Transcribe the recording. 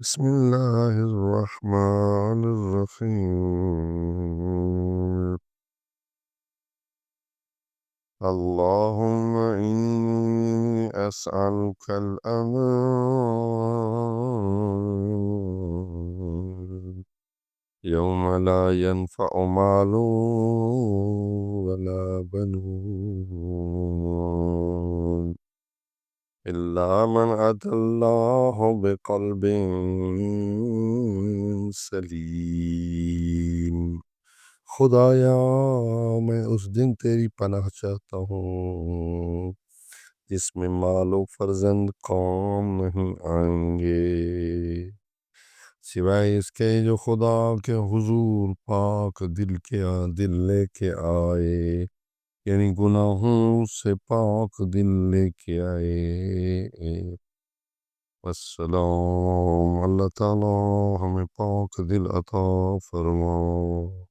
Bismillahirrahmanirrahim. Allahumma inni as'aluka al-aman. Yawma la yanfa'u malun wa la banun. إلا من أتى الله بقلب سلیم. خدایا میں اس دن تیری پناہ چاہتا ہوں جس میں مال و فرزند کام نہیں آئیں گے سوائے اس کے جو خدا کے حضور پاک دل لے کے آئے، یعنی گناہوں سے پاک دل لے کے آئے۔ والسلام اللہ تعالی ہمیں پاک دل عطا فرما۔